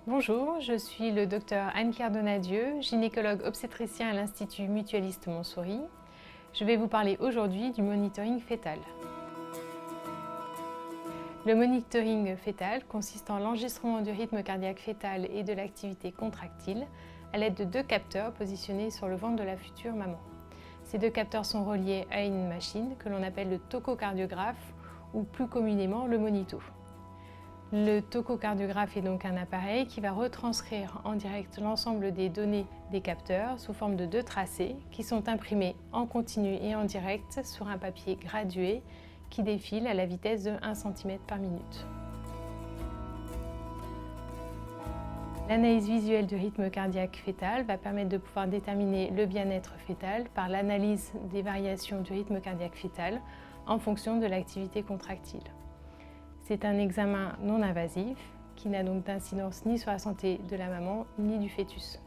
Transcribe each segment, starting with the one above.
Bonjour, je suis le docteur Anne-Claire Donadieu, gynécologue obstétricien à l'Institut Mutualiste Montsouris. Je vais vous parler aujourd'hui du monitoring fœtal. Le monitoring fœtal consiste en l'enregistrement du rythme cardiaque fœtal et de l'activité contractile à l'aide de deux capteurs positionnés sur le ventre de la future maman. Ces deux capteurs sont reliés à une machine que l'on appelle le tococardiographe ou plus communément le monito. Le tococardiographe est donc un appareil qui va retranscrire en direct l'ensemble des données des capteurs sous forme de deux tracés qui sont imprimés en continu et en direct sur un papier gradué qui défile à la vitesse de 1 cm par minute. L'analyse visuelle du rythme cardiaque fœtal va permettre de pouvoir déterminer le bien-être fœtal par l'analyse des variations du rythme cardiaque fœtal en fonction de l'activité contractile. C'est un examen non invasif qui n'a donc d'incidence ni sur la santé de la maman ni du fœtus.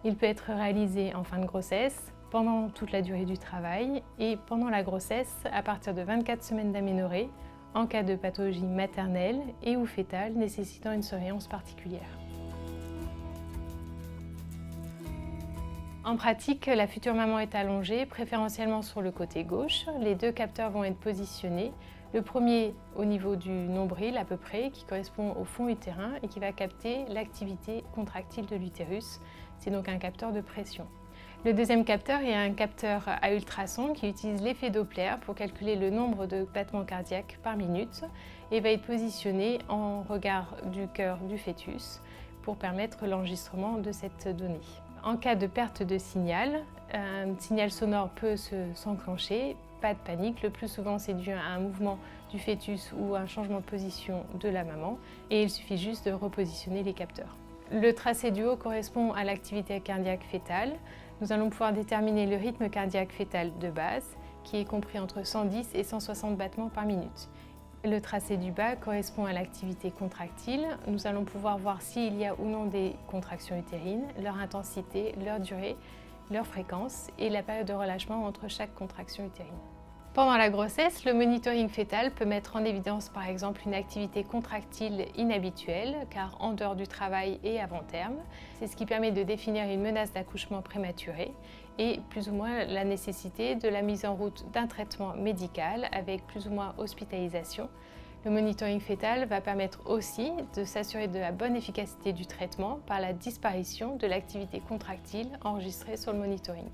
Il peut être réalisé en fin de grossesse, pendant toute la durée du travail et pendant la grossesse à partir de 24 semaines d'aménorrhée en cas de pathologie maternelle et ou fœtale nécessitant une surveillance particulière. En pratique, la future maman est allongée, préférentiellement sur le côté gauche. Les deux capteurs vont être positionnés. Le premier au niveau du nombril à peu près, qui correspond au fond utérin et qui va capter l'activité contractile de l'utérus. C'est donc un capteur de pression. Le deuxième capteur est un capteur à ultrasons qui utilise l'effet Doppler pour calculer le nombre de battements cardiaques par minute et va être positionné en regard du cœur du fœtus pour permettre l'enregistrement de cette donnée. En cas de perte de signal, un signal sonore peut s'enclencher, pas de panique, le plus souvent c'est dû à un mouvement du fœtus ou un changement de position de la maman et il suffit juste de repositionner les capteurs. Le tracé du haut correspond à l'activité cardiaque fœtale. Nous allons pouvoir déterminer le rythme cardiaque fœtal de base qui est compris entre 110 et 160 battements par minute. Le tracé du bas correspond à l'activité contractile. Nous allons pouvoir voir s'il y a ou non des contractions utérines, leur intensité, leur durée, leur fréquence et la période de relâchement entre chaque contraction utérine. Pendant la grossesse, le monitoring fœtal peut mettre en évidence par exemple une activité contractile inhabituelle car en dehors du travail et avant terme. C'est ce qui permet de définir une menace d'accouchement prématuré et plus ou moins la nécessité de la mise en route d'un traitement médical avec plus ou moins hospitalisation. Le monitoring fœtal va permettre aussi de s'assurer de la bonne efficacité du traitement par la disparition de l'activité contractile enregistrée sur le monitoring.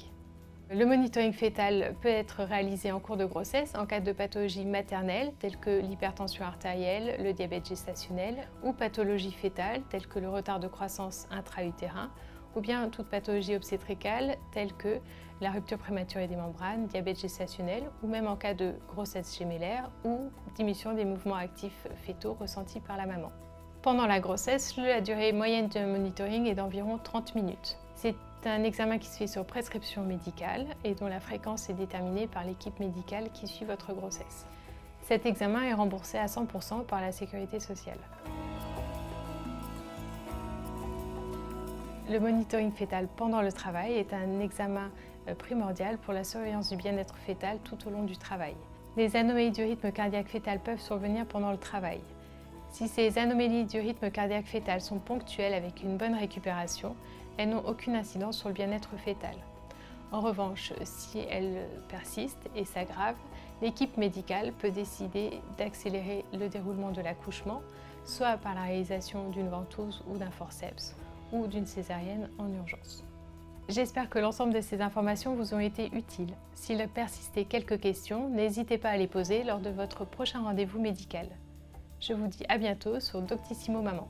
Le monitoring fœtal peut être réalisé en cours de grossesse en cas de pathologie maternelle telle que l'hypertension artérielle, le diabète gestationnel ou pathologie fœtale telle que le retard de croissance intra-utérin ou bien toute pathologie obstétricale telle que la rupture prématurée des membranes, diabète gestationnel ou même en cas de grossesse gémellaire ou diminution des mouvements actifs fœtaux ressentis par la maman. Pendant la grossesse, la durée moyenne de monitoring est d'environ 30 minutes. C'est un examen qui se fait sur prescription médicale et dont la fréquence est déterminée par l'équipe médicale qui suit votre grossesse. Cet examen est remboursé à 100% par la Sécurité sociale. Le monitoring fœtal pendant le travail est un examen primordial pour la surveillance du bien-être fœtal tout au long du travail. Les anomalies du rythme cardiaque fœtal peuvent survenir pendant le travail. Si ces anomalies du rythme cardiaque fœtal sont ponctuelles avec une bonne récupération, elles n'ont aucune incidence sur le bien-être fœtal. En revanche, si elles persistent et s'aggravent, l'équipe médicale peut décider d'accélérer le déroulement de l'accouchement, soit par la réalisation d'une ventouse ou d'un forceps, ou d'une césarienne en urgence. J'espère que l'ensemble de ces informations vous ont été utiles. S'il persistait quelques questions, n'hésitez pas à les poser lors de votre prochain rendez-vous médical. Je vous dis à bientôt sur Doctissimo Maman.